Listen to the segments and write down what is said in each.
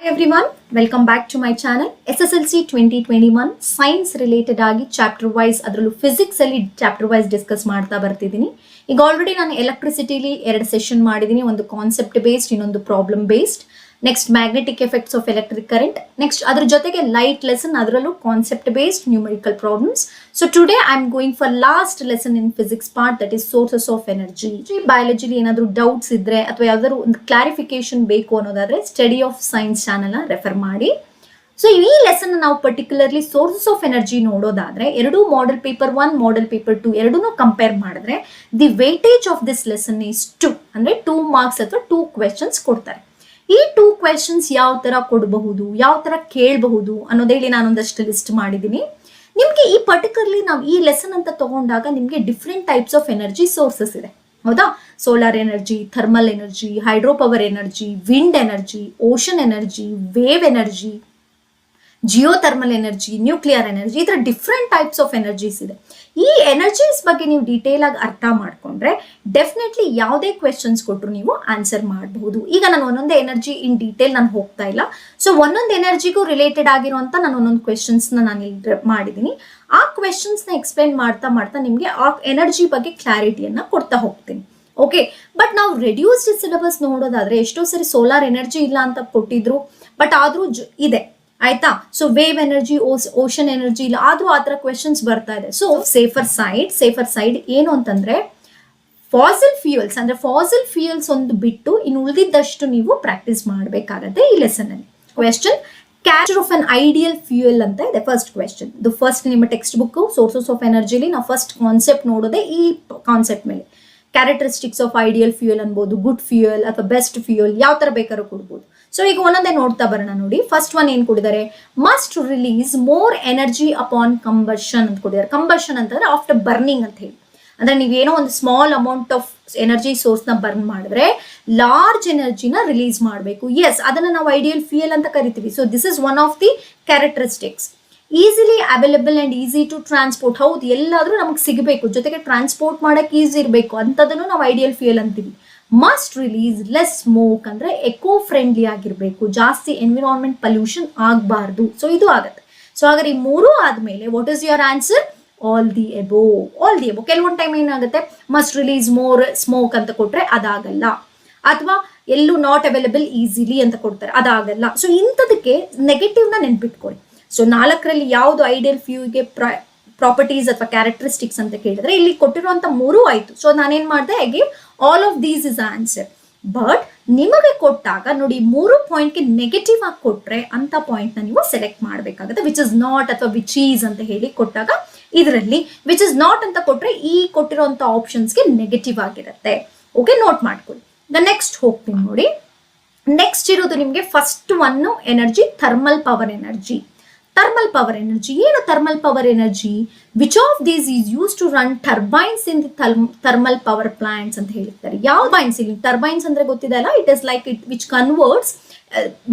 Everyone, welcome back to my channel. SSLC 2021 science related ಆಗಿ chapter wise ಅದರಲ್ಲೂ physics ಅಲ್ಲಿ chapter wise discuss ಮಾಡ್ತಾ ಬರ್ತಿದ್ದೀನಿ. ಈಗ ಆಲ್ರೆಡಿ ನಾನು ಎಲೆಕ್ಟ್ರಿಸಿಟಿಲಿ 2 ಸೆಷನ್ ಮಾಡಿದ್ದೀನಿ, ಒಂದು ಕಾನ್ಸೆಪ್ಟ್ ಬೇಸ್ಡ್, ಇನ್ನೊಂದು problem based. Next magnetic effects of electric current. Next ಅದ್ರ ಜೊತೆಗೆ ಲೈಟ್ ಲೆಸನ್, ಅದರಲ್ಲೂ concept based numerical problems. So today I am going for last lesson in physics part, that is sources of energy. ಬಯಾಲಜಿಲಿ ಏನಾದರೂ doubts ಇದ್ರೆ ಅಥವಾ ಯಾವ್ದಾದ್ರು ಒಂದು clarification ಬೇಕು ಅನ್ನೋದಾದ್ರೆ study of science channel refer ಮಾಡಿ. ಸೊ ಈ ಲೆಸನ್ ನಾವು ಪರ್ಟಿಕ್ಯುಲರ್ಲಿ ಸೋರ್ಸಸ್ ಆಫ್ ಎನರ್ಜಿ ನೋಡೋದಾದ್ರೆ ಎರಡು ಮಾಡೆಲ್ ಪೇಪರ್ 1 ಮಾಡೆಲ್ ಪೇಪರ್ 2 ಎರಡನ್ನೂ ಕಂಪೇರ್ ಮಾಡಿದ್ರೆ the weightage of this lesson is 2, ಅಂದ್ರೆ 2 ಮಾರ್ಕ್ಸ್ ಅಥವಾ 2 ಕ್ವೆಶನ್ಸ್ ಕೊಡ್ತಾರೆ. ಈ 2 ಕ್ವೆಶನ್ಸ್ ಯಾವ ತರ ಕೊಡಬಹುದು, ಯಾವ ತರ ಕೇಳಬಹುದು ಅನ್ನೋದೇಳಿ ನಾನೊಂದಷ್ಟು ಲಿಸ್ಟ್ ಮಾಡಿದ್ದೀನಿ. ನಿಮ್ಗೆ ಈ ಪರ್ಟಿಕ್ಯುಲರ್ಲಿ ನಾವು ಈ ಲೆಸನ್ ಅಂತ ತಗೊಂಡಾಗ ನಿಮ್ಗೆ different types of energy sources ಇದೆ, ಹೌದಾ? Solar energy, thermal energy, hydro power energy, wind energy, ocean energy, wave energy, geothermal energy, nuclear energy, ಈ ತರ ಡಿಫ್ರೆಂಟ್ ಟೈಪ್ಸ್ ಆಫ್ ಎನರ್ಜೀಸ್ ಇದೆ. ಈ ಎನರ್ಜೀಸ್ ಬಗ್ಗೆ ನೀವು ಡೀಟೇಲ್ ಆಗಿ ಅರ್ಥ ಮಾಡ್ಕೊಂಡ್ರೆ ಡೆಫಿನೆಟ್ಲಿ ಯಾವುದೇ ಕ್ವೆಶನ್ಸ್ ಕೊಟ್ಟರು ನೀವು ಆನ್ಸರ್ ಮಾಡಬಹುದು. ಈಗ ನಾನು ಒಂದೊಂದೇ ಎನರ್ಜಿ ಇನ್ ಡೀಟೇಲ್ ನಾನು ಹೋಗ್ತಾ ಇಲ್ಲ. ಸೊ ಒಂದೊಂದು ಎನರ್ಜಿಗೂ ರಿಲೇಟೆಡ್ ಆಗಿರುವಂತ ನಾನು ಒಂದೊಂದು ಕ್ವೆಶನ್ಸ್ ನಾನು ಇಲ್ಲಿ ಮಾಡಿದ್ದೀನಿ. ಆ ಕ್ವೆಶನ್ಸ್ ನ ಎಕ್ಸ್ಪ್ಲೈನ್ ಮಾಡ್ತಾ ಮಾಡ್ತಾ ನಿಮ್ಗೆ ಆ ಎನರ್ಜಿ ಬಗ್ಗೆ ಕ್ಲಾರಿಟಿಯನ್ನ ಕೊಡ್ತಾ ಹೋಗ್ತೀನಿ. ಓಕೆ, ಬಟ್ ನಾವು ರೆಡ್ಯೂಸ್ಡ್ ಸಿಲೆಬಸ್ ನೋಡೋದಾದ್ರೆ ಎಷ್ಟೋ ಸರಿ ಸೋಲಾರ್ ಎನರ್ಜಿ ಇಲ್ಲ ಅಂತ ಕೊಟ್ಟಿದ್ರು, ಬಟ್ ಆದ್ರೂ ಇದೆ, ಆಯ್ತಾ? So wave energy, ocean energy ಇಲ್ಲ, ಆದ್ರೂ ಆ ತರ ಕ್ವೆಶನ್ಸ್ ಬರ್ತಾ ಇದೆ. ಸೊ ಸೇಫರ್ ಸೈಡ್ ಏನು ಅಂತಂದ್ರೆ ಫಾಸಿಲ್ ಫ್ಯೂಯಲ್ಸ್, ಅಂದ್ರೆ ಫಾಸಿಲ್ ಫ್ಯೂಯಲ್ಸ್ ಒಂದು ಬಿಟ್ಟು ಇನ್ನು ಉಳಿದಿದ್ದಷ್ಟು ನೀವು ಪ್ರಾಕ್ಟೀಸ್ ಮಾಡಬೇಕಾಗತ್ತೆ ಈ ಲೆಸನ್ ಅಲ್ಲಿ. Question character of an ideal fuel ಅಂತ ಇದೆ ಫಸ್ಟ್ ಕ್ವೆಶನ್. ಇದು ಫಸ್ಟ್ ನಿಮ್ಮ ಟೆಕ್ಸ್ಟ್ ಬುಕ್ ಸೋರ್ಸಸ್ ಆಫ್ ಎನರ್ಜಿಲಿ ನಾವು ಫಸ್ಟ್ ಕಾನ್ಸೆಪ್ಟ್ ನೋಡೋದೇ ಈ ಕಾನ್ಸೆಪ್ಟ್ ಮೇಲೆ. ಕ್ಯಾರೆಕ್ಟರಿಸ್ಟಿಕ್ಸ್ ಆಫ್ ಐಡಿಯಲ್ ಫ್ಯೂಯಲ್ ಅನ್ಬೋದು, ಗುಡ್ ಫ್ಯೂಯಲ್ ಅಥವಾ ಬೆಸ್ಟ್ ಫ್ಯೂಯಲ್, ಯಾವ ತರ ಬೇಕಾದ್ರೂ ಕೊಡ್ಬೋದು. ಸೊ ಈಗ ಒಂದೊಂದೇ ನೋಡ್ತಾ ಬರೋಣ ನೋಡಿ. ಫಸ್ಟ್ ಒನ್ ಏನ್ ಕೊಟ್ಟಿದ್ದಾರೆ, must release more energy upon combustion ಅಂತ ಕೊಟ್ಟಿದ್ದಾರೆ. ಕಂಬಷನ್ ಅಂತಂದ್ರೆ ಆಫ್ಟರ್ ಬರ್ನಿಂಗ್ ಅಂತ ಹೇಳಿ, ಅಂದ್ರೆ ನೀವೇನೋ ಒಂದು small amount of energy source ನ ಬರ್ನ್ ಮಾಡಿದ್ರೆ ಲಾರ್ಜ್ ಎನರ್ಜಿನ ರಿಲೀಸ್ ಮಾಡಬೇಕು. ಎಸ್, ಅದನ್ನ ನಾವು ಐಡಿಯಲ್ ಫ್ಯೂಯಲ್ ಅಂತ ಕರಿತೀವಿ. So this is one of the characteristics. Easily available and easy to transport, ಹೌದು ಎಲ್ಲಾದ್ರೂ ನಮಗೆ ಸಿಗಬೇಕು, ಜೊತೆಗೆ ಟ್ರಾನ್ಸ್ಪೋರ್ಟ್ ಮಾಡಕ್ ಈಸಿ ಇರಬೇಕು, ಅಂತದನ್ನು ನಾವು ಐಡಿಯಲ್ ಫ್ಯೂಯಲ್ ಅಂತೀವಿ. ಮಸ್ಟ್ ರಿಲೀಸ್ ಲೆಸ್ ಸ್ಮೋಕ್, ಅಂದ್ರೆ ಎಕೋ ಫ್ರೆಂಡ್ಲಿ ಆಗಿರ್ಬೇಕು, ಜಾಸ್ತಿ ಎನ್ವಿರಾನ್ಮೆಂಟ್ ಪೊಲ್ಯೂಷನ್ ಆಗಬಾರ್ದು. ಸೊ ಇದು ಆಗತ್ತೆ. ಸೊ ಹಾಗಾದ್ರೆ ಈ ಮೂರು ಆದ್ಮೇಲೆ what is your answer? All the above. ಕೆಲವೊಂದು ಟೈಮ್ ಏನಾಗುತ್ತೆ, ಮಸ್ಟ್ ರಿಲೀಸ್ ಮೋರ್ ಸ್ಮೋಕ್ ಅಂತ ಕೊಟ್ರೆ ಅದಾಗಲ್ಲ, ಅಥವಾ ಎಲ್ಲೂ ನಾಟ್ ಅವೈಲೇಬಲ್ ಈಸಿಲಿ ಅಂತ ಕೊಡ್ತಾರೆ, ಅದಾಗಲ್ಲ. ಸೊ ಇಂಥದಕ್ಕೆ ನೆಗೆಟಿವ್ ನ ನೆನ್ಪಿಟ್ಕೊಳ್ಳಿ. ಸೊ 4ರಲ್ಲಿ ಯಾವುದು ಐಡಿಯಲ್ ಫ್ಯೂಗೆ ಪ್ರಾಪರ್ಟೀಸ್ ಅಥವಾ ಕ್ಯಾರೆಕ್ಟರಿಸ್ಟಿಕ್ಸ್ ಅಂತ ಕೇಳಿದ್ರೆ ಇಲ್ಲಿ ಕೊಟ್ಟಿರುವಂತ 3 ಆಯ್ತು. ಸೊ ನಾನೇನ್ ಮಾಡಿದೆ, I give all of these is answer. But ನಿಮಗೆ ಕೊಟ್ಟಾಗ ನೋಡಿ, 3 ಪಾಯಿಂಟ್ಗೆ ನೆಗೆಟಿವ್ ಆಗಿ ಕೊಟ್ರೆ ಅಂತ ಪಾಯಿಂಟ್ ನ ನೀವು ಸೆಲೆಕ್ಟ್ ಮಾಡಬೇಕಾಗುತ್ತೆ. ವಿಚ್ ಇಸ್ ನಾಟ್ ಅಥವಾ ವಿಚ್ ಈಸ್ ಅಂತ ಹೇಳಿ ಕೊಟ್ಟಾಗ ಇದರಲ್ಲಿ ವಿಚ್ ಇಸ್ ನಾಟ್ ಅಂತ ಕೊಟ್ರೆ ಈ ಕೊಟ್ಟಿರುವಂತ ಆಪ್ಷನ್ಸ್ಗೆ ನೆಗೆಟಿವ್ ಆಗಿರುತ್ತೆ. ಓಕೆ, ನೋಟ್ ಮಾಡ್ಕೊಳ್ಳಿ. ನೆಕ್ಸ್ಟ್ ಹೋಗ್ತೀನಿ ನೋಡಿ. ನೆಕ್ಸ್ಟ್ ಇರೋದು ನಿಮಗೆ first one energy, thermal power energy. Thermal power energy ಏನು? Thermal power energy which of these is use to run turbines in the thermal power plants ಅಂತ ಹೇಳ್ತಾರೆ. ಯಾವ ಬೈನ್ಸ್? ಇಲ್ಲಿ ಟರ್ಬೈನ್ಸ್ ಅಂದ್ರೆ ಗೊತ್ತಿದೆ ಅಲ್ಲ, it is like it which converts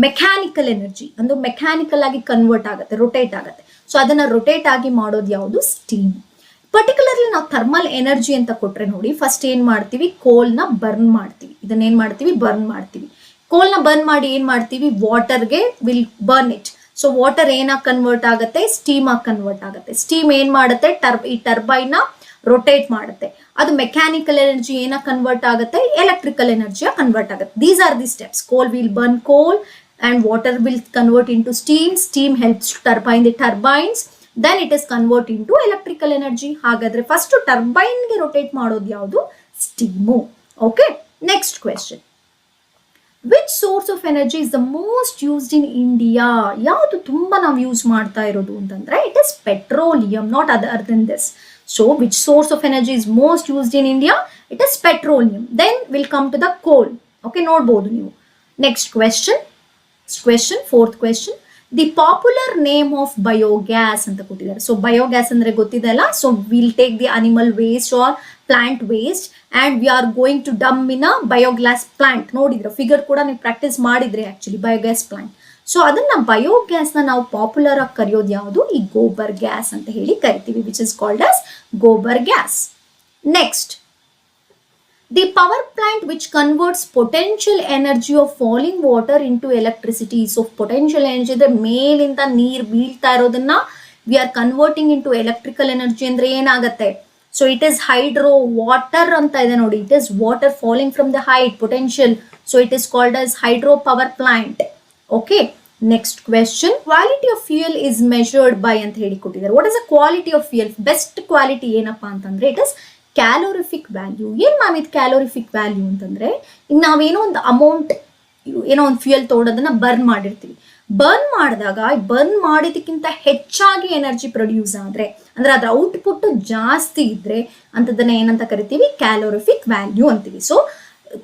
mechanical energy, ಒಂದು ಮೆಕ್ಯಾನಿಕಲ್ ಆಗಿ ಕನ್ವರ್ಟ್ ಆಗುತ್ತೆ, ರೊಟೇಟ್ ಆಗುತ್ತೆ. ಸೊ ಅದನ್ನ ರೊಟೇಟ್ ಆಗಿ ಮಾಡೋದು ಯಾವುದು? ಸ್ಟೀಮ್. ಪರ್ಟಿಕ್ಯುಲರ್ಲಿ ನಾವು ಥರ್ಮಲ್ ಎನರ್ಜಿ ಅಂತ ಕೊಟ್ರೆ ನೋಡಿ, ಫಸ್ಟ್ ಏನ್ ಮಾಡ್ತೀವಿ, ಕೋಲ್ನ ಬರ್ನ್ ಮಾಡ್ತೀವಿ. ಇದನ್ನ ಏನ್ ಮಾಡ್ತೀವಿ? ಬರ್ನ್ ಮಾಡ್ತೀವಿ. ಕೋಲ್ನ ಬರ್ನ್ ಮಾಡಿ ಏನ್ ಮಾಡ್ತೀವಿ? ವಾಟರ್ಗೆ will burn it. So water ಏನಾಗಿ ಕನ್ವರ್ಟ್ ಆಗುತ್ತೆ? ಸ್ಟೀಮ್ ಆಗಿ ಕನ್ವರ್ಟ್ ಆಗುತ್ತೆ. ಸ್ಟೀಮ್ ಏನ್ ಮಾಡುತ್ತೆ? ಈ ಟರ್ಬೈನ್ ನ ರೊಟೇಟ್ ಮಾಡುತ್ತೆ. ಅದು ಮೆಕ್ಯಾನಿಕಲ್ ಎನರ್ಜಿ ಏನಾಗಿ ಕನ್ವರ್ಟ್ ಆಗುತ್ತೆ? ಎಲೆಕ್ಟ್ರಿಕಲ್ ಎನರ್ಜಿಯ ಕನ್ವರ್ಟ್ ಆಗುತ್ತೆ. These are the steps. Coal will burn coal and water will convert into steam. Steam helps to turbine the turbines. Then it is convert into electrical energy. ಹಾಗಾದ್ರೆ first turbine ಗೆ rotate ಮಾಡೋದು ಯಾವುದು? Steam. Okay, next question. Which source of energy is the most used in India? ಯಾವುದು ತುಂಬಾ ನಾವು use ಮಾಡ್ತಾ ಇರೋದು ಅಂತಂದ್ರೆ it is petroleum, not other than this. So which source of energy is most used in India? It is petroleum. Then will come to the coal. Okay, ನೋಡ್ಬೋದು ನೀವು. Next question, fourth question. The popular name of biogas ಅಂತ ಕೊಟ್ಟಿದ್ದಾರೆ. So biogas ಅಂದ್ರೆ ಗೊತ್ತಿದೆ ಅಲ್ಲ. So will take the animal waste or plant waste and we are going to dump in a biogas plant. ನೋಡಿದ್ರೆ figure ಕೂಡ ನೀವು practice ಮಾಡಿದ್ರೆ actually biogas plant. So ಅದನ್ನ ಬಯೋಗ್ಯಾಸ್ ನ ನಾವು ಪಾಪ್ಯುಲರ್ ಆಗಿ ಕರೆಯೋದು ಯಾವುದು? ಈ ಗೋಬರ್ ಗ್ಯಾಸ್ ಅಂತ ಹೇಳಿ ಕರಿತೀವಿ, which is called as gobar gas. Next the power plant which converts potential energy of falling water into electricity. So potential energy ಅಂದ್ರೆ ಮೇಲಿಂದ ನೀರು ಬೀಳ್ತಾ ಇರೋದನ್ನ we are converting into electrical energy ಅಂದ್ರೆ ಏನಾಗುತ್ತೆ? So it is hydro water ಅಂತ ಇದೆ ನೋಡಿ, it is water falling from the height potential. So it is called as hydro power plant. Okay, next question, quality of fuel is measured by ಅಂತ ಹೇಳಿ ಕೊಟ್ಟಿದ್ದಾರೆ. What is a quality of fuel? Best quality ಏನಪ್ಪಾ ಅಂತಂದ್ರೆ it is calorific value. ಏನ್ ma'am ಇದು calorific value ಅಂತಂದ್ರೆ, ಈಗ ನಾವೇನೋ ಒಂದು ಅಮೌಂಟ್ ಏನೋ ಒಂದು ಫ್ಯೂಯಲ್ ತೋಡೋದನ್ನ ಬರ್ನ್ ಮಾಡಿರ್ತೀವಿ. ಬರ್ನ್ ಮಾಡಿದಾಗ ಬರ್ನ್ ಮಾಡಿದಕ್ಕಿಂತ ಹೆಚ್ಚಾಗಿ ಎನರ್ಜಿ ಪ್ರೊಡ್ಯೂಸ್ ಆದ್ರೆ ಅಂದ್ರೆ ಅದ್ರ ಔಟ್ಪುಟ್ ಜಾಸ್ತಿ ಇದ್ರೆ ಅಂತದನ್ನ ಏನಂತ ಕರಿತೀವಿ? ಕ್ಯಾಲೋರಿಫಿಕ್ ವ್ಯಾಲ್ಯೂ ಅಂತೀವಿ. So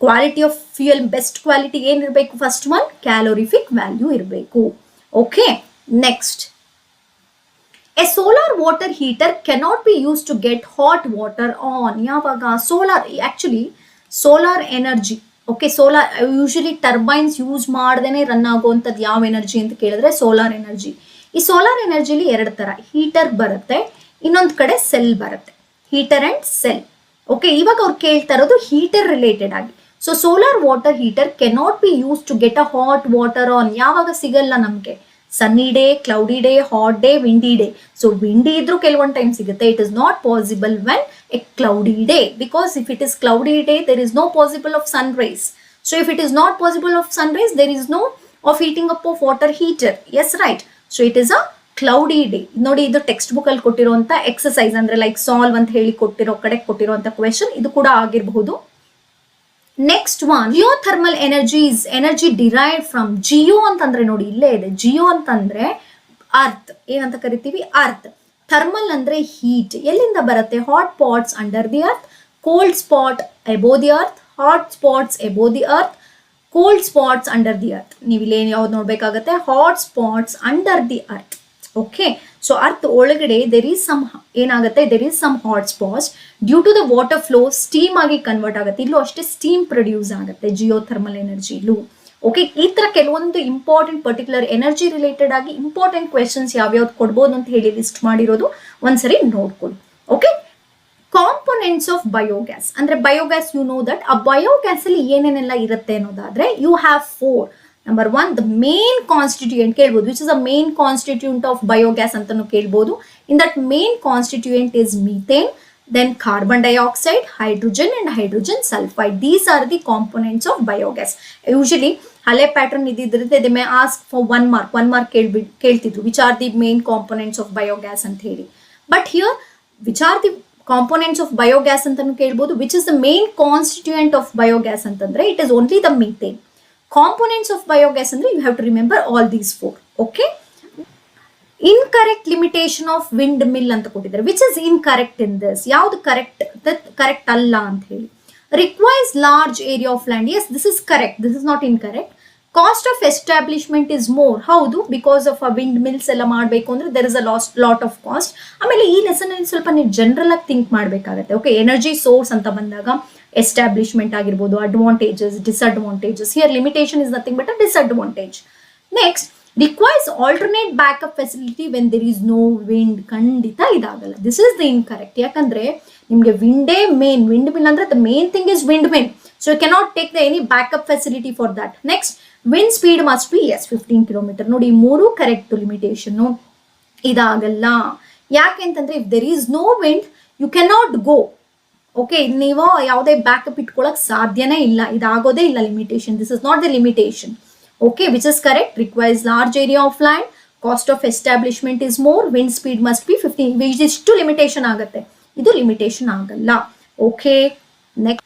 quality of fuel best quality ಏನಿರಬೇಕು? ಫಸ್ಟ್ ಒನ್ ಕ್ಯಾಲೋರಿಫಿಕ್ ವ್ಯಾಲ್ಯೂ ಇರಬೇಕು. Okay, next, a solar water heater cannot be use to get hot water on. ಯಾವಾಗ? Solar, actually solar energy, okay, solar usually turbines use ಮಾಡ್ದೇನೆ run ಆಗುವಂಥದ್ದು ಯಾವ energy ಅಂತ ಕೇಳಿದ್ರೆ solar energy. ಈ solar ಎನರ್ಜಿಲಿ ಎರಡು ತರ, ಹೀಟರ್ ಬರುತ್ತೆ, ಇನ್ನೊಂದು ಕಡೆ ಸೆಲ್ ಬರುತ್ತೆ, ಹೀಟರ್ ಅಂಡ್ ಸೆಲ್. ಓಕೆ, ಇವಾಗ ಅವ್ರು ಕೇಳ್ತಾ ಇರೋದು ಹೀಟರ್ ರಿಲೇಟೆಡ್ ಆಗಿ. So solar water heater cannot be use to get a hot water on. ಯಾವಾಗ ಸಿಗಲ್ಲ ನಮಗೆ? Sunny day, cloudy day, hot day, windy day. So windy ಇದ್ರೂ ಕೆಲವೊಂದು ಟೈಮ್ ಸಿಗುತ್ತೆ. It is not possible when a cloudy day, because if it is cloudy day there is no possible of sun rays. So if it is not possible of sun rays, there is no of heating up of water heater. Yes, right. So it is a cloudy day. ನೋಡಿ, ಇದು text book ಅಲ್ಲಿ ಕೊಟ್ಟಿರುವಂತ exercise, ಅಂದ್ರೆ like solve ಅಂತ ಹೇಳಿ ಕೊಟ್ಟಿರೋ ಕಡೆ ಕೊಟ್ಟಿರುವಂತ question ಇದು ಕೂಡ ಆಗಿರಬಹುದು. Next one, geothermal energy is energy derived from. Jio ಅಂತಂದ್ರೆ ನೋಡಿ ಇಲ್ಲೇ ಇದೆ, ಜಿಯೋ ಅಂತಂದ್ರೆ ಅರ್ತ್, ಏನಂತ ಕರಿತೀವಿ? ಅರ್ತ್. ಥರ್ಮಲ್ ಅಂದ್ರೆ ಹೀಟ್, ಎಲ್ಲಿಂದ ಬರುತ್ತೆ? Hot pots under the earth, cold spot above the earth, hot spots above the earth, cold spots under the earth. ನೀವು ಇಲ್ಲಿ ಯಾವ್ದು ನೋಡ್ಬೇಕಾಗತ್ತೆ? Hot spots under the earth. Okay, so earth ಒಳಗಡೆ there is some ಏನಾಗುತ್ತೆ? There is some hot spots due to the water flow steam ಆಗಿ convert ಆಗುತ್ತೆ. ಇಲ್ಲೂ ಅಷ್ಟೇ ಸ್ಟೀಮ್ ಪ್ರೊಡ್ಯೂಸ್ ಆಗುತ್ತೆ ಜಿಯೋಥರ್ಮಲ್ ಎನರ್ಜಿಲೂ. ಓಕೆ, ಈ ತರ ಕೆಲವೊಂದು ಇಂಪಾರ್ಟೆಂಟ್ ಪರ್ಟಿಕ್ಯುಲರ್ ಎನರ್ಜಿ ರಿಲೇಟೆಡ್ ಆಗಿ ಇಂಪಾರ್ಟೆಂಟ್ ಕ್ವೆಶನ್ಸ್ ಯಾವ್ಯಾವ್ದು ಕೊಡ್ಬೋದು ಅಂತ ಹೇಳಿ ಲಿಸ್ಟ್ ಮಾಡಿರೋದು ಒಂದ್ಸರಿ ನೋಡ್ಕೊಳ್ಳಿ. ಓಕೆ, ಕಾಂಪೊನೆಂಟ್ಸ್ ಆಫ್ ಬಯೋಗ್ಯಾಸ್ ಅಂದ್ರೆ ಬಯೋಗ್ಯಾಸ್, ಯು ನೋ ದಟ್ ಆ ಬಯೋಗ್ಯಾಸ್ ಅಲ್ಲಿ ಏನೇನೆಲ್ಲ ಇರುತ್ತೆ ಅನ್ನೋದಾದ್ರೆ you have 4. Number 1, the main constituent ಕೇಳ್ಬೋದು, which is a main constituent of biogas ಅಂತಾನು ಕೇಳ್ಬೋದು. In that main constituent is methane, then carbon dioxide, hydrogen and hydrogen sulfide. These are the components of biogas. Usually hale pattern idiದ್ರೆ they may ask for 1 mark ಕೇಳ್ತಿದ್ರು which are the main components of biogas ಅಂತ ಹೇಳಿ. But here which are the components of biogas ಅಂತಾನು ಕೇಳ್ಬೋದು, which is the main constituent of biogas ಅಂತಂದ್ರೆ it is only the methane. Components of biogas ಅಂದ್ರೆ you have to remember all these 4. Okay, incorrect limitation of wind mill ಅಂತ ಕೊಟ್ಟಿದ್ದಾರೆ. Which is incorrect in this? ಯಾವ್ದು correct ಅಲ್ಲ ಅಂತ ಹೇಳಿ. Requires large area of land. Yes, this is correct, this is not incorrect. Cost of establishment is more. ಹೌದು, because of a wind mills ಎಲ್ಲ ಮಾಡಬೇಕು ಅಂದ್ರೆ there is a lot of cost. ಆಮೇಲೆ ಈ ಲೆಸನ್ ಅಲ್ಲಿ ಸ್ವಲ್ಪ ನೀವು ಜನರಲ್ ಆಗಿ ಥಿಂಕ್ ಮಾಡಬೇಕಾಗುತ್ತೆ. ಓಕೆ, ಎನರ್ಜಿ ಸೋರ್ಸ್ ಅಂತ ಬಂದಾಗ ಎಸ್ಟಾಬ್ಲಿಷ್ಮೆಂಟ್ ಆಗಿರ್ಬೋದು, advantages, disadvantages. Here limitation is nothing but a disadvantage. Next, requires alternate backup facility when there is no wind. ಖಂಡಿತ ಇದಾಗಲ್ಲ, ದಿಸ್ ಇಸ್ ದ ಇನ್ಕರೆಕ್ಟ್. ಯಾಕಂದ್ರೆ ನಿಮ್ಗೆ ವಿಂಡೇ ಮೇನ್, ವಿಂಡ್ ಮಿಲ್ ಅಂದ್ರೆ the main thing is windmill. So you cannot take the any backup facility for that. Next, wind speed must be 15 kilometre. ನೋಡಿ, 3 correct limitation. ಇದಾಗಲ್ಲ. ಯಾಕೆ ಅಂತಂದ್ರೆ if there is no wind you cannot go. Okay, ನೀವು ಯಾವುದೇ backup ಇಟ್ಕೊಳಕ್ ಸಾಧ್ಯನೇ ಇಲ್ಲ, ಇದಾಗೋದೇ ಇಲ್ಲ limitation. This is not the limitation. Okay, which is correct? Requires large area of land, cost of establishment is more, wind speed must be 15. Which is to limitation ಆಗುತ್ತೆ, ಇದು limitation ಆಗಲ್ಲ. Okay, next,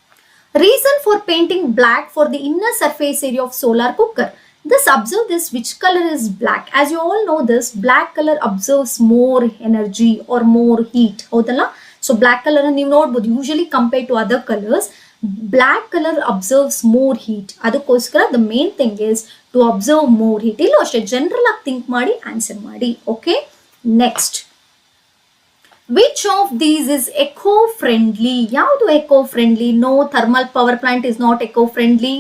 reason for painting black for the inner surface area of solar cooker. This, observe this, which color is black? As you all know this, black color absorbs more energy or more heat. ಹೌದಲ್ಲ? So black color ನೀವು ನೋಡ್ಬೋದು, usually compared to other colors black color absorbs more heat. ಅದಕ್ಕೋಸ್ಕರ the main thing is to observe more heat. ಇಲ್ಲೂ ಅಷ್ಟೇ general ಆಗಿ think ಮಾಡಿ answer ಮಾಡಿ. Okay, next, which of these is eco friendly? ಯಾವುದು eco friendly? No, thermal power plant is not eco friendly,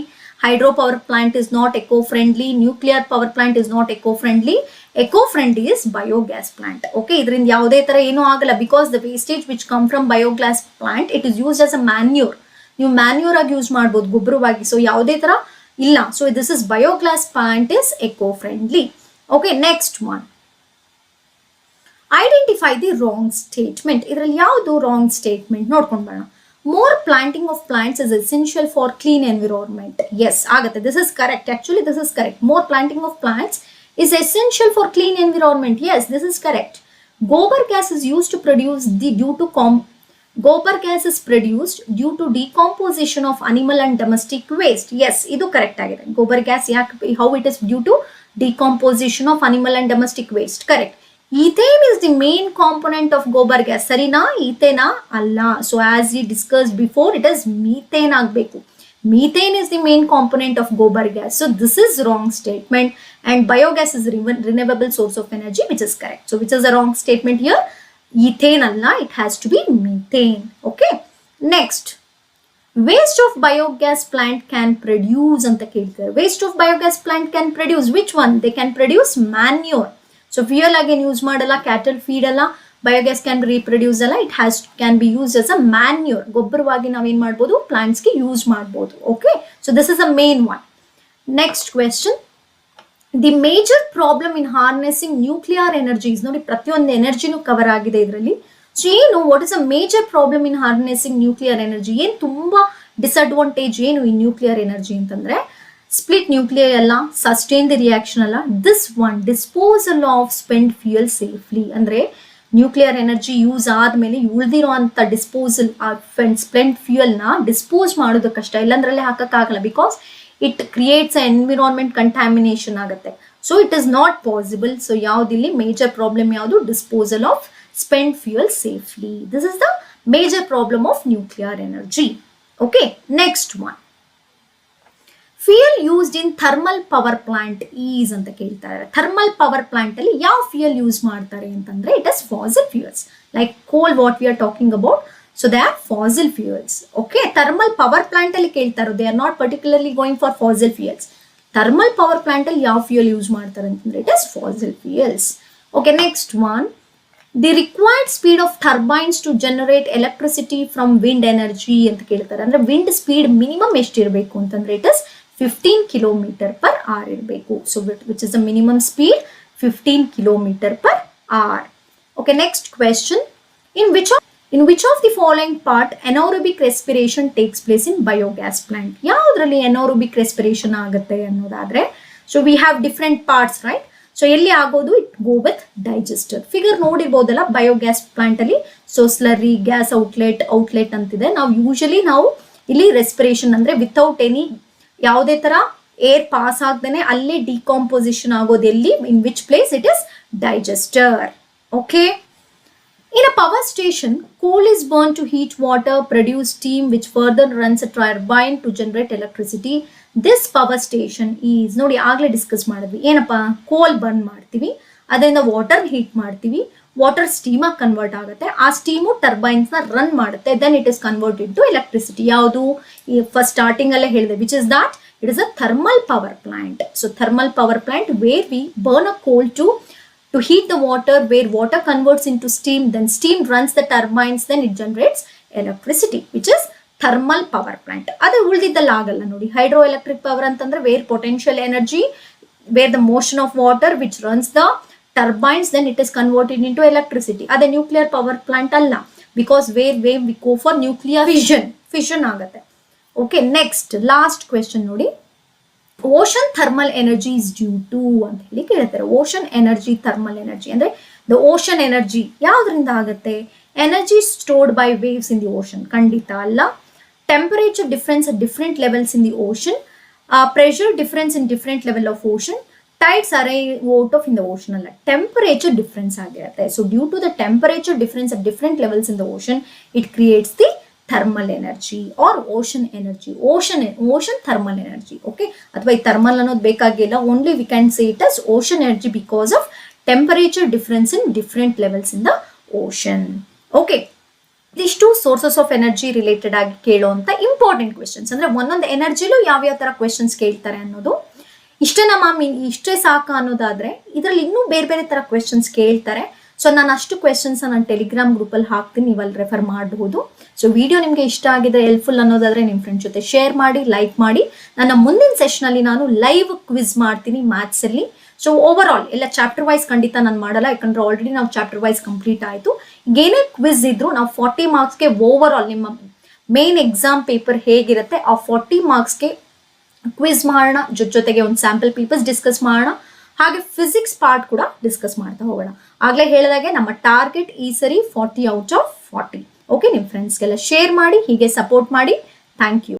hydro power plant is not eco friendly, nuclear power plant is not eco friendly. Eco friendly is biogas plant. Okay, ಇದರಿಂದ ಯಾವುದೇ ತರ ಏನೂ ಆಗಲ್ಲ, because the wastage which come from biogas plant it is used as a manure. ನೀವು manure ಆಗಿ use ಮಾಡ್ಬೋದು, ಗೊಬ್ಬರವಾಗಿ. So ಯಾವುದೇ ತರ ಇಲ್ಲ. So this is biogas plant is eco friendly. Okay, next one, identify the wrong statement. ಇದರಲ್ಲಿ ಯಾವುದು wrong statement ನೋಡ್ಕೊಂಡು ಬರೋಣ. More planting of plants is essential for clean environment. Yes ಆಗುತ್ತೆ, this is correct. Actually this is correct. More planting of plants is essential for clean environment. Yes, this is correct. Gobar gas is used to produce the gobar gas is produced due to decomposition of animal and domestic waste. Yes, idu correct agide. Gobar gas how it is due to decomposition of animal and domestic waste. Correct. Ethane is the main component of gobar gas. Sarina? Ethane alla. So as we discussed before, it is methane agbeku. Methane is the main component of gobar gas. So this is wrong statement, and biogas is renewable source of energy, which is correct. So which is a wrong statement here? Ethane alla, it has to be methane. Okay. Next, waste of biogas plant can produce anta keltare. Waste of biogas plant can produce which one? They can produce manure. So fuel again use madala, cattle feed alla, biogas can reproduce alla, it can be used as a manure. ಗೊಬ್ಬರವಾಗಿ ನಾವೇನ್ ಮಾಡಬಹುದು, plants ಗೆ use ಮಾಡಬಹುದು. Okay, so this is a main one. Next question, the major problem in harnessing nuclear energies. ನೋಡಿ, ಪ್ರತಿಯೊಂದು ಎನರ್ಜಿನೂ cover ಆಗಿದೆ ಇದರಲ್ಲಿ. So ಏನು, what is a major problem in harnessing nuclear energy? ಏನು ತುಂಬಾ ಡಿಸ್ಅಡ್ವಾಂಟೇಜ್ ಏನು ಈ ನ್ಯೂಕ್ಲಿಯರ್ ಎನರ್ಜಿ ಅಂತಂದ್ರೆ, ಸ್ಪ್ಲಿಟ್ ನ್ಯೂಕ್ಲಿಯರ್ ಅಲ್ಲ, ಸಸ್ಟೈನ್ ದಿ ರಿಯಾಕ್ಷನ್ ಅಲ್ಲ, this one disposal of spend fuel safely. ಅಂದ್ರೆ ನ್ಯೂಕ್ಲಿಯರ್ ಎನರ್ಜಿ ಯೂಸ್ ಆದ್ಮೇಲೆ ಉಳಿದಿರೋ ಅಂತ ಡಿಸ್ಪೋಸಲ್ ಸ್ಪೆಂಡ್ ಫ್ಯೂಯಲ್ ನ ಡಿಸ್ಪೋಸ್ ಮಾಡೋದು ಕಷ್ಟ, ಇಲ್ಲಾಂದ್ರಲ್ಲೇ ಹಾಕಕ್ಕಾಗಲ್ಲ. Because it creates environment contamination ಆಗುತ್ತೆ. So it is not possible. So ಯಾವ್ದಿಲ್ಲಿ ಮೇಜರ್ ಪ್ರಾಬ್ಲಮ್ ಯಾವುದು? Disposal of spend fuel safely. This is the major problem of nuclear energy. Okay, next one, fuel used in thermal power plant is ಅಂತ ಕೇಳ್ತಾರೆ. Thermal power plant ಅಲ್ಲಿ ಯಾವ fuel use ಮಾಡ್ತಾರೆ ಅಂತಂದ್ರೆ, it is fossil fuels like coal, what we are talking about. So they are fossil fuels. Okay, thermal power plant ಅಲ್ಲಿ ಕೇಳ್ತಾರೆ, they are not particularly going for fossil fuels. Thermal power plant ಅಲ್ಲಿ ಯಾವ fuel use ಮಾಡ್ತಾರೆ ಅಂತಂದ್ರೆ, it is fossil fuels. Okay, next one, the required speed of turbines to generate electricity from wind energy ಅಂತ ಕೇಳ್ತಾರೆ. ಅಂದ್ರೆ wind speed minimum ಎಷ್ಟಿರಬೇಕು ಅಂತಂದ್ರೆ, it is 15 km/h ಇರಬೇಕು. So which is the minimum speed, 15 km/h. Okay, next question, in which of the following part anaerobic respiration takes place in biogas plant? ಯಾವುದರಲ್ಲಿ anaerobic respiration ಆಗುತ್ತೆ ಅನ್ನೋದಾದ್ರೆ, so we have different parts, right? So ಎಲ್ಲಿ ಆಗೋದು, it go with digester. Figure ನೋಡಿರ್ಬೋದಲ್ಲ biogas plant ಅಲ್ಲಿ. So slurry, gas outlet ಅಂತಿದೆ. ನಾವು ಇಲ್ಲಿ ರೆಸ್ಪಿರೇಷನ್ ಅಂದ್ರೆ ವಿತೌಟ್ ಎನಿ ಯಾವುದೇ ತರ ಏರ್ ಪಾಸ್ ಆಗದೇನೆ ಅಲ್ಲೇ ಡಿಕಾಂಪೋಸಿಷನ್ ಆಗೋದು ಎಲ್ಲಿ, in which place? It is digester. Okay, in a power station, coal is burned to heat water, produce steam, which further runs a turbine to generate electricity. This power station is, ನೋಡಿ ಆಗ್ಲೇ discuss ಮಾಡಿದ್ವಿ, ಏನಪ್ಪಾ, ಕೋಲ್ burn ಮಾಡ್ತೀವಿ, ಅದರಿಂದ water heat ಮಾಡ್ತೀವಿ, water steam ಆಗಿ convert ಆಗುತ್ತೆ, ಆ ಸ್ಟೀಮು ಟರ್ಬೈನ್ಸ್ ನ ರನ್ ಮಾಡುತ್ತೆ, then it is converted to electricity. ಯಾವುದು, ಫಸ್ಟ್ ಸ್ಟಾರ್ಟಿಂಗ್ ಅಲ್ಲೇ ಹೇಳಿದೆ, which is that it is a thermal power plant. So thermal power plant where we burn a coal to heat the water, where water converts into steam, then steam runs the turbines, then it generates electricity, which is thermal power plant. ಅದು ಉಳಿದಿದ್ದಲ್ಲ ಆಗಲ್ಲ ನೋಡಿ. Hydroelectric power ಅಂತಂದ್ರೆ where potential energy, where the motion of water which runs the turbines, then it is converted into electricity. ಅದೇ nuclear power plant ಅಲ್ಲ, because where we go for nuclear fission ಆಗುತ್ತೆ. Okay, next last question ನೋಡಿ, ocean thermal energy is due to ಅಂತ ಹೇಳಿ ಕೇಳ್ತಾರೆ. Ocean energy, thermal energy ಅಂದ್ರೆ the ocean energy ಯಾವ್ದ್ರಿಂದ ಆಗುತ್ತೆ? Energy stored by waves in the ocean? ಖಂಡಿತ ಅಲ್ಲ. Temperature difference at different levels in the ocean, pressure difference in different level of ocean, tides arrive out of in the ocean ಅಲ್ಲ, temperature difference ಆಗಿರುತ್ತೆ. So due to the temperature difference at different levels in the ocean, it creates the thermal energy or ocean energy. Ocean thermal energy. Okay, ಅಥವಾ ಈ thermal ಅನ್ನೋದು ಬೇಕಾಗಿಲ್ಲ, only we can say it as ocean energy because of temperature difference in different levels in the ocean. Okay, ಇದಿಷ್ಟು sources of energy related ಆಗಿ ಕೇಳುವಂತ important questions. ಅಂದ್ರೆ ಒಂದೊಂದು ಎನರ್ಜಿಲೂ ಯಾವ್ಯಾವ ತರ ಕ್ವೆಶನ್ಸ್ ಕೇಳ್ತಾರೆ ಅನ್ನೋದು. ಇಷ್ಟೇ ನಮ್ಮ ಇಷ್ಟೇ ಸಾಕ ಅನ್ನೋದಾದ್ರೆ ಇದರಲ್ಲಿ ಇನ್ನೂ ಬೇರೆ ಬೇರೆ ತರ ಕ್ವೆಶನ್ಸ್ ಕೇಳ್ತಾರೆ. ಸೊ ನಾನು ಅಷ್ಟು ಕ್ವೆಶನ್ಸ್ ನಾನು ಟೆಲಿಗ್ರಾಮ್ ಗ್ರೂಪಲ್ಲಿ ಹಾಕ್ತೀನಿ, ನೀವು ಅಲ್ಲಿ ರೆಫರ್ ಮಾಡಬಹುದು. ಸೊ ವಿಡಿಯೋ ನಿಮಗೆ ಇಷ್ಟ ಆಗಿದೆ, ಹೆಲ್ಪ್ಫುಲ್ ಅನ್ನೋದಾದ್ರೆ ನಿಮ್ಮ ಫ್ರೆಂಡ್ಸ್ ಜೊತೆ ಶೇರ್ ಮಾಡಿ, ಲೈಕ್ ಮಾಡಿ. ನನ್ನ ಮುಂದಿನ ಸೆಷನಲ್ಲಿ ನಾನು ಲೈವ್ ಕ್ವಿಜ್ ಮಾಡ್ತೀನಿ ಮ್ಯಾಥ್ಸಲ್ಲಿ. ಸೊ ಓವರ್ ಆಲ್ ಎಲ್ಲ ಚಾಪ್ಟರ್ ವೈಸ್ ಖಂಡಿತ ನಾನು ಮಾಡಲ್ಲ, ಯಾಕಂದ್ರೆ ಆಲ್ರೆಡಿ ನಾವು ಚಾಪ್ಟರ್ ವೈಸ್ ಕಂಪ್ಲೀಟ್ ಆಯಿತು. ಏನೇ ಕ್ವಿಜ್ ಇದ್ರು ನಾವು 40 ಮಾರ್ಕ್ಸ್ಗೆ ಓವರ್ ಆಲ್ ನಿಮ್ಮ ಮೇನ್ ಎಕ್ಸಾಮ್ ಪೇಪರ್ ಹೇಗಿರುತ್ತೆ ಆ 40 ಮಾರ್ಕ್ಸ್ಗೆ ಕ್ವಿಜ್ ಮಾಡೋಣ, ಜೊತೆಗೆ ಒಂದು ಸ್ಯಾಂಪಲ್ ಪೇಪರ್ಸ್ ಡಿಸ್ಕಸ್ ಮಾಡೋಣ, ಹಾಗೆ ಫಿಸಿಕ್ಸ್ ಪಾರ್ಟ್ ಕೂಡ ಡಿಸ್ಕಸ್ ಮಾಡ್ತಾ ಹೋಗೋಣ. ಆಗಲೇ ಹೇಳಿದಾಗೆ ನಮ್ಮ ಟಾರ್ಗೆಟ್ ಈ ಸರಿ 40 ಔಟ್ ಆಫ್ 40. ಓಕೆ, ನಿಮ್ಮ ಫ್ರೆಂಡ್ಸ್ಗೆಲ್ಲ ಶೇರ್ ಮಾಡಿ, ಹೀಗೆ ಸಪೋರ್ಟ್ ಮಾಡಿ. Thank you.